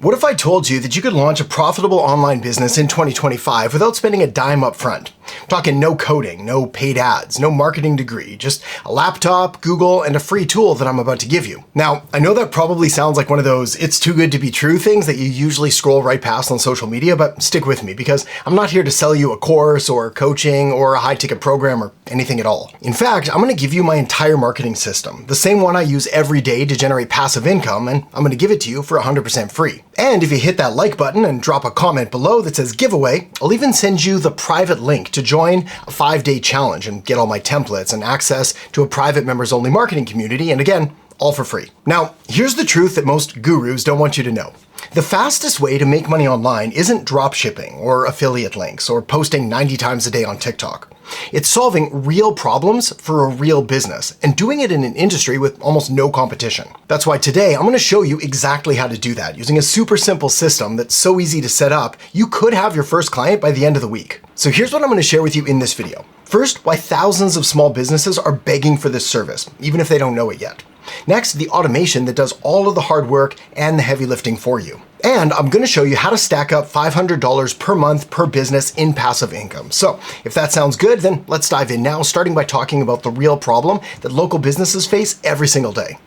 What if I told you that you could launch a profitable online business in 2025 without spending a dime up front? I'm talking no coding, no paid ads, no marketing degree, just a laptop, Google, and a free tool that I'm about to give you. Now, I know that probably sounds like one of those it's too good to be true things that you usually scroll right past on social media, but stick with me because I'm not here to sell you a course or coaching or a high-ticket program or anything at all. In fact, I'm going to give you my entire marketing system, the same one I use every day to generate passive income, and I'm going to give it to you for 100% free. And if you hit that like button and drop a comment below that says giveaway, I'll even send you the private link to join a 5-day challenge and get all my templates and access to a private members-only marketing community, and again, all for free. Now, here's the truth that most gurus don't want you to know. The fastest way to make money online isn't drop shipping or affiliate links or posting 90 times a day on TikTok. It's solving real problems for a real business and doing it in an industry with almost no competition. That's why today I'm going to show you exactly how to do that using a super simple system that's so easy to set up, you could have your first client by the end of the week. So here's what I'm going to share with you in this video. First, why thousands of small businesses are begging for this service, even if they don't know it yet. Next, the automation that does all of the hard work and the heavy lifting for you. And I'm going to show you how to stack up $500 per month per business in passive income. So if that sounds good, then let's dive in now, starting by talking about the real problem that local businesses face every single day.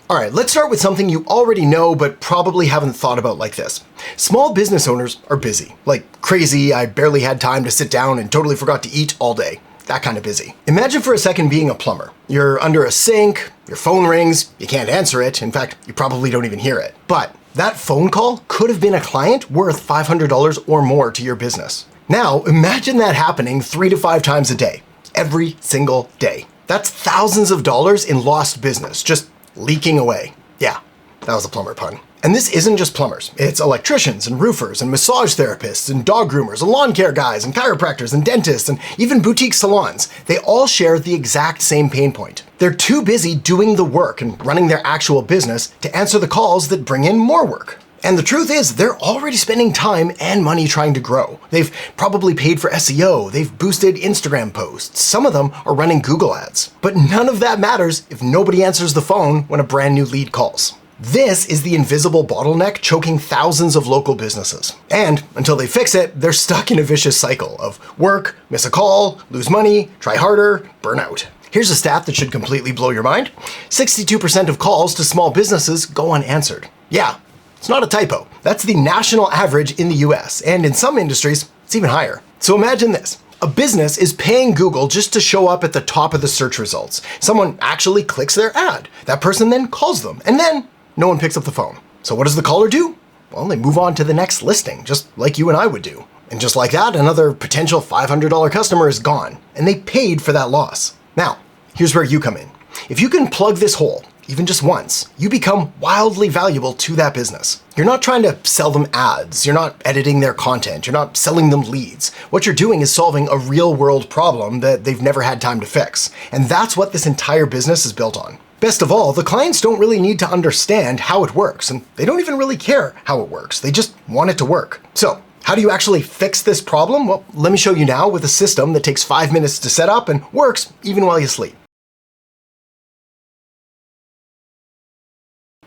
All right, let's start with something you already know but probably haven't thought about like this. Small business owners are busy. Like crazy, I barely had time to sit down and totally forgot to eat all day. That kind of busy. Imagine for a second being a plumber. You're under a sink, your phone rings, you can't answer it. In fact, you probably don't even hear it. But that phone call could have been a client worth $500 or more to your business. Now, imagine that happening 3 to 5 times a day, every single day. That's thousands of dollars in lost business, just leaking away. Yeah, that was a plumber pun. And this isn't just plumbers. It's electricians and roofers and massage therapists and dog groomers and lawn care guys and chiropractors and dentists and even boutique salons. They all share the exact same pain point. They're too busy doing the work and running their actual business to answer the calls that bring in more work. And the truth is, they're already spending time and money trying to grow. They've probably paid for SEO, they've boosted Instagram posts, some of them are running Google ads. But none of that matters if nobody answers the phone when a brand new lead calls. This is the invisible bottleneck choking thousands of local businesses. And until they fix it, they're stuck in a vicious cycle of work, miss a call, lose money, try harder, burn out. Here's a stat that should completely blow your mind. 62% of calls to small businesses go unanswered. Yeah, it's not a typo. That's the national average in the US, and in some industries, it's even higher. So imagine this. A business is paying Google just to show up at the top of the search results. Someone actually clicks their ad. That person then calls them, and then no one picks up the phone. So what does the caller do? Well, they move on to the next listing, just like you and I would do. And just like that, another potential $500 customer is gone, and they paid for that loss. Now, here's where you come in. If you can plug this hole, even just once, you become wildly valuable to that business. You're not trying to sell them ads, you're not editing their content, you're not selling them leads. What you're doing is solving a real-world problem that they've never had time to fix. And that's what this entire business is built on. Best of all, the clients don't really need to understand how it works, and they don't even really care how it works. They just want it to work. So, how do you actually fix this problem? Well, let me show you now with a system that takes 5 minutes to set up and works even while you sleep.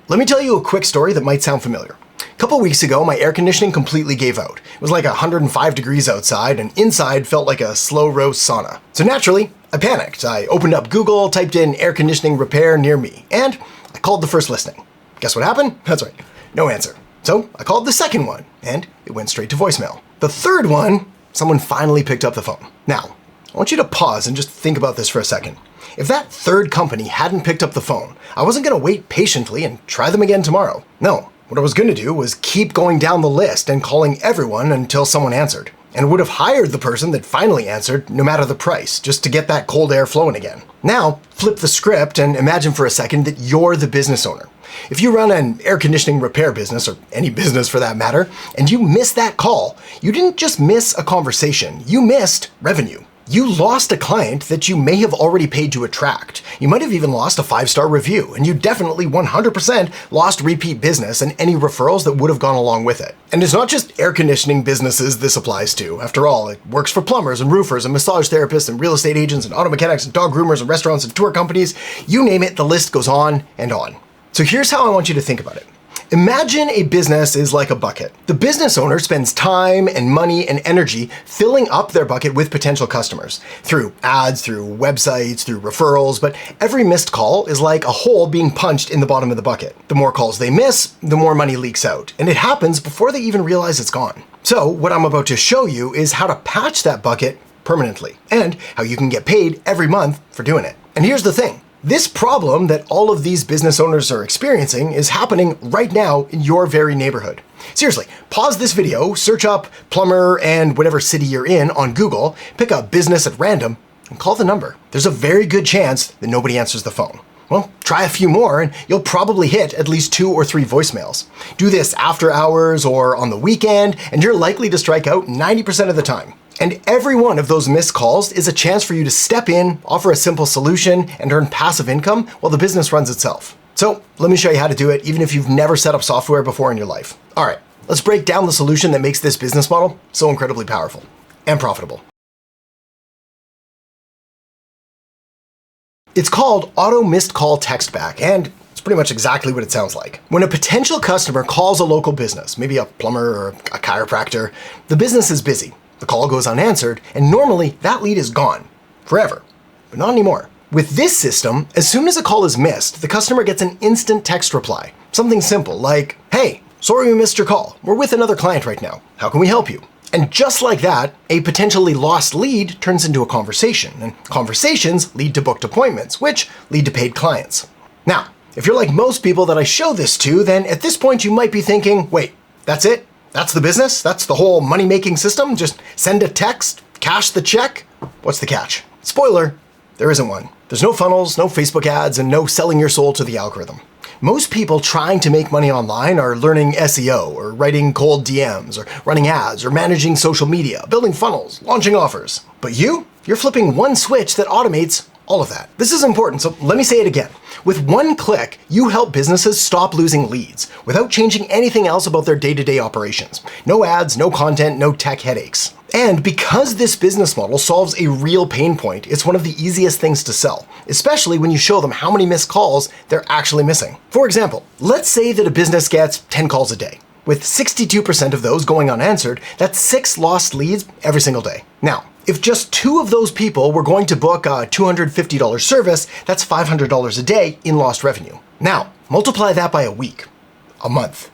Let me tell you a quick story that might sound familiar. A couple weeks ago, my air conditioning completely gave out. It was like 105 degrees outside, and inside felt like a slow roast sauna. So naturally, I panicked. I opened up Google, typed in air conditioning repair near me, and I called the first listing. Guess what happened? That's right, no answer. So I called the second one, and it went straight to voicemail. The third one, someone finally picked up the phone. Now, I want you to pause and just think about this for a second. If that third company hadn't picked up the phone, I wasn't going to wait patiently and try them again tomorrow. No, what I was going to do was keep going down the list and calling everyone until someone answered. And would have hired the person that finally answered no matter the price, just to get that cold air flowing again. Now, flip the script and imagine for a second that you're the business owner. If you run an air conditioning repair business, or any business for that matter, and you miss that call, you didn't just miss a conversation, you missed revenue. You lost a client that you may have already paid to attract. You might have even lost a 5-star review, and you definitely 100% lost repeat business and any referrals that would have gone along with it. And it's not just air conditioning businesses this applies to. After all, it works for plumbers and roofers and massage therapists and real estate agents and auto mechanics and dog groomers and restaurants and tour companies. You name it, the list goes on and on. So here's how I want you to think about it. Imagine a business is like a bucket. The business owner spends time and money and energy filling up their bucket with potential customers through ads, through websites, through referrals, but every missed call is like a hole being punched in the bottom of the bucket. The more calls they miss, the more money leaks out, and it happens before they even realize it's gone. So what I'm about to show you is how to patch that bucket permanently and how you can get paid every month for doing it. And here's the thing. This problem that all of these business owners are experiencing is happening right now in your very neighborhood. Seriously, pause this video, search up plumber and whatever city you're in on Google, pick a business at random, and call the number. There's a very good chance that nobody answers the phone. Well, try a few more and you'll probably hit at least 2 or 3 voicemails. Do this after hours or on the weekend, and you're likely to strike out 90% of the time. And every one of those missed calls is a chance for you to step in, offer a simple solution, and earn passive income while the business runs itself. So let me show you how to do it, even if you've never set up software before in your life. All right, let's break down the solution that makes this business model so incredibly powerful and profitable. It's called Auto Missed Call Text Back, and it's pretty much exactly what it sounds like. When a potential customer calls a local business, maybe a plumber or a chiropractor, the business is busy. The call goes unanswered, and normally that lead is gone forever, but not anymore. With this system, as soon as a call is missed, the customer gets an instant text reply. Something simple like, "Hey, sorry we missed your call. We're with another client right now. How can we help you?" And just like that, a potentially lost lead turns into a conversation, and conversations lead to booked appointments, which lead to paid clients. Now, if you're like most people that I show this to, then at this point you might be thinking, wait, that's it? That's the business? That's the whole money-making system? Just send a text, cash the check? What's the catch? Spoiler, there isn't one. There's no funnels, no Facebook ads, and no selling your soul to the algorithm. Most people trying to make money online are learning SEO, or writing cold DMs, or running ads, or managing social media, building funnels, launching offers. But you're flipping one switch that automates all of that. This is important, so let me say it again. With one click, you help businesses stop losing leads without changing anything else about their day-to-day operations. No ads, no content, no tech headaches. And because this business model solves a real pain point, it's one of the easiest things to sell, especially when you show them how many missed calls they're actually missing. For example, let's say that a business gets 10 calls a day. With 62% of those going unanswered, that's 6 lost leads every single day. Now, if just 2 of those people were going to book a $250 service, that's $500 a day in lost revenue. Now, multiply that by a week, a month,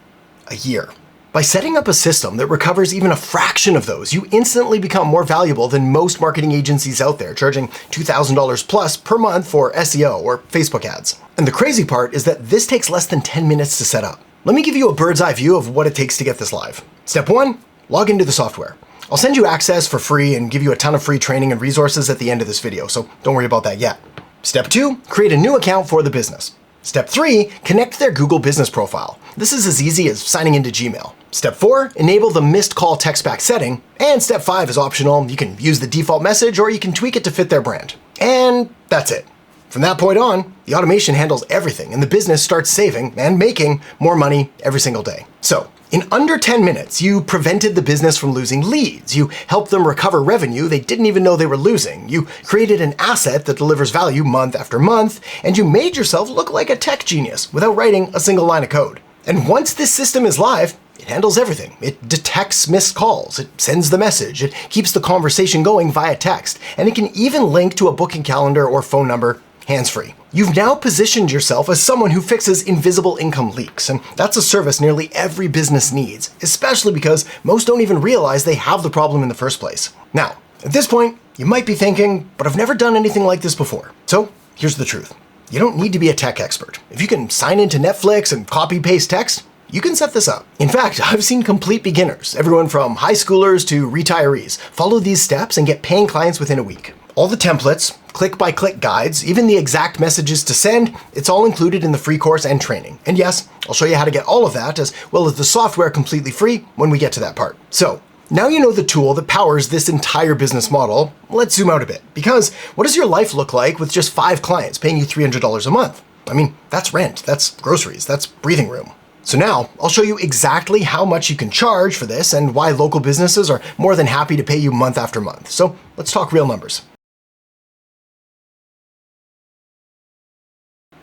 a year. By setting up a system that recovers even a fraction of those, you instantly become more valuable than most marketing agencies out there, charging $2,000 plus per month for SEO or Facebook ads. And the crazy part is that this takes less than 10 minutes to set up. Let me give you a bird's eye view of what it takes to get this live. Step 1, log into the software. I'll send you access for free and give you a ton of free training and resources at the end of this video, so don't worry about that yet. Step 2, create a new account for the business. Step 3, connect their Google business profile. This is as easy as signing into Gmail. Step 4, enable the missed call text back setting. And step 5 is optional. You can use the default message or you can tweak it to fit their brand. And that's it. From that point on, the automation handles everything and the business starts saving and making more money every single day. So, in under 10 minutes, you prevented the business from losing leads. You helped them recover revenue they didn't even know they were losing. You created an asset that delivers value month after month, and you made yourself look like a tech genius without writing a single line of code. And once this system is live, it handles everything. It detects missed calls, it sends the message, it keeps the conversation going via text, and it can even link to a booking calendar or phone number hands-free. You've now positioned yourself as someone who fixes invisible income leaks, and that's a service nearly every business needs, especially because most don't even realize they have the problem in the first place. Now, at this point, you might be thinking, but I've never done anything like this before. So, here's the truth. You don't need to be a tech expert. If you can sign into Netflix and copy-paste text, you can set this up. In fact, I've seen complete beginners, everyone from high schoolers to retirees, follow these steps and get paying clients within a week. All the templates, click-by-click guides, even the exact messages to send, it's all included in the free course and training. And yes, I'll show you how to get all of that as well as the software completely free when we get to that part. So, now you know the tool that powers this entire business model, let's zoom out a bit. Because what does your life look like with just 5 clients paying you $300 a month? I mean, that's rent, that's groceries, that's breathing room. So now, I'll show you exactly how much you can charge for this and why local businesses are more than happy to pay you month after month. So let's talk real numbers.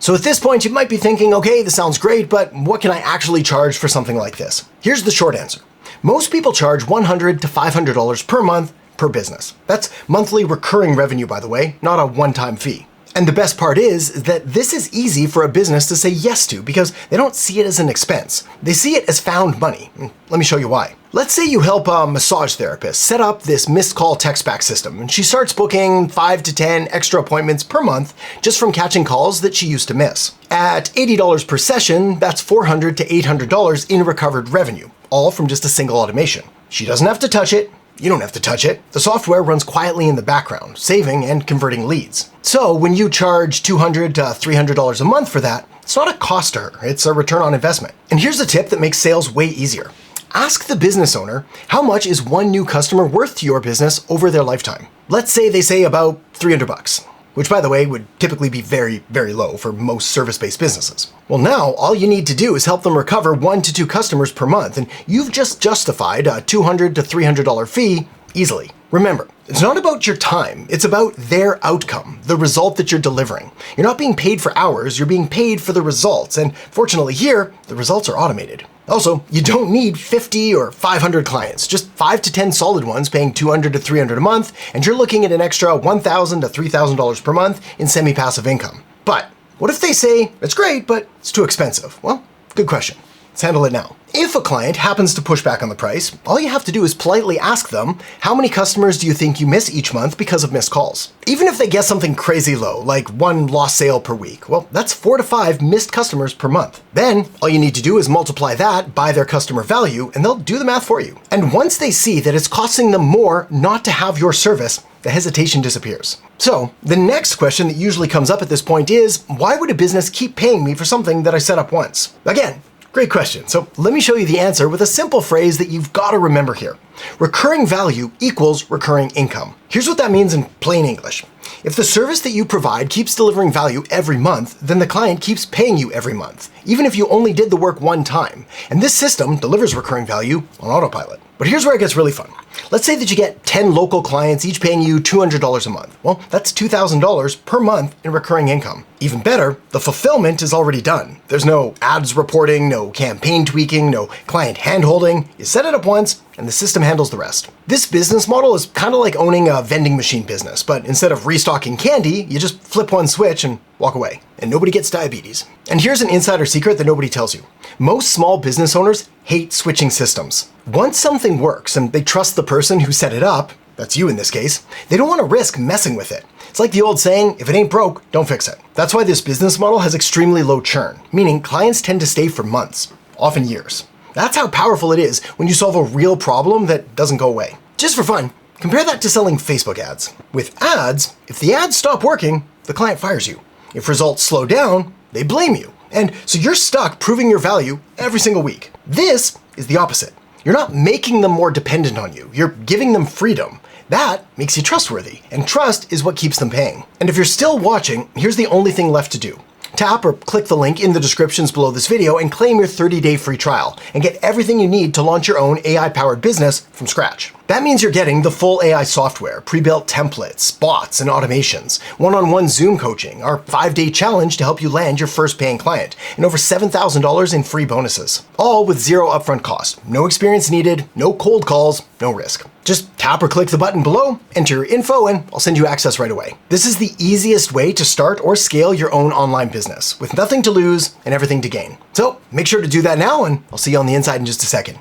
So at this point, you might be thinking, okay, this sounds great, but what can I actually charge for something like this? Here's the short answer. Most people charge $100 to $500 per month per business. That's monthly recurring revenue, by the way, not a one-time fee. And the best part is that this is easy for a business to say yes to because they don't see it as an expense. They see it as found money. Let me show you why. Let's say you help a massage therapist set up this missed call text back system, and she starts booking 5 to 10 extra appointments per month just from catching calls that she used to miss. At $80 per session, that's $400 to $800 in recovered revenue, all from just a single automation. She doesn't have to touch it. You don't have to touch it. The software runs quietly in the background, saving and converting leads. So when you charge $200 to $300 a month for that, it's not a cost to her, it's a return on investment. And here's a tip that makes sales way easier. Ask the business owner, how much is one new customer worth to your business over their lifetime? Let's say they say about $300, which by the way would typically be very, very low for most service-based businesses. Well, now all you need to do is help them recover 1 to 2 customers per month, and you've just justified a $200 to $300 fee easily. Remember, it's not about your time, it's about their outcome, the result that you're delivering. You're not being paid for hours, you're being paid for the results, and fortunately here, the results are automated. Also, you don't need 50 or 500 clients, just 5 to 10 solid ones paying $200 to $300 a month, and you're looking at an extra $1,000 to $3,000 per month in semi-passive income. But what if they say, it's great, but it's too expensive? Well, good question. Let's handle it now. If a client happens to push back on the price, all you have to do is politely ask them, how many customers do you think you miss each month because of missed calls? Even if they guess something crazy low, like 1 lost sale per week, well, that's 4 to 5 missed customers per month. Then all you need to do is multiply that by their customer value, and they'll do the math for you. And once they see that it's costing them more not to have your service, the hesitation disappears. So the next question that usually comes up at this point is, why would a business keep paying me for something that I set up once? Again, great question. So let me show you the answer with a simple phrase that you've got to remember here. Recurring value equals recurring income. Here's what that means in plain English. If the service that you provide keeps delivering value every month, then the client keeps paying you every month, even if you only did the work one time. And this system delivers recurring value on autopilot. But here's where it gets really fun. Let's say that you get 10 local clients, each paying you $200 a month. Well, that's $2,000 per month in recurring income. Even better, the fulfillment is already done. There's no ads reporting, no campaign tweaking, no client handholding. You set it up once, and the system handles the rest. This business model is kind of like owning a vending machine business, but instead of restocking candy, you just flip one switch and walk away, and nobody gets diabetes. And here's an insider secret that nobody tells you. Most small business owners hate switching systems. Once something works and they trust the person who set it up, that's you in this case, they don't want to risk messing with it. It's like the old saying, if it ain't broke, don't fix it. That's why this business model has extremely low churn, meaning clients tend to stay for months, often years. That's how powerful it is when you solve a real problem that doesn't go away. Just for fun, compare that to selling Facebook ads. With ads, if the ads stop working, the client fires you. If results slow down, they blame you. And so you're stuck proving your value every single week. This is the opposite. You're not making them more dependent on you. You're giving them freedom. That makes you trustworthy, and trust is what keeps them paying. And if you're still watching, here's the only thing left to do. Tap or click the link in the descriptions below this video and claim your 30-day free trial and get everything you need to launch your own AI-powered business from scratch. That means you're getting the full AI software, pre-built templates, bots, and automations, one-on-one Zoom coaching, our 5-day challenge to help you land your first paying client, and over $7,000 in free bonuses. All with zero upfront cost, no experience needed, no cold calls, no risk. Just tap or click the button below, enter your info, and I'll send you access right away. This is the easiest way to start or scale your own online business, with nothing to lose and everything to gain. So make sure to do that now, and I'll see you on the inside in just a second.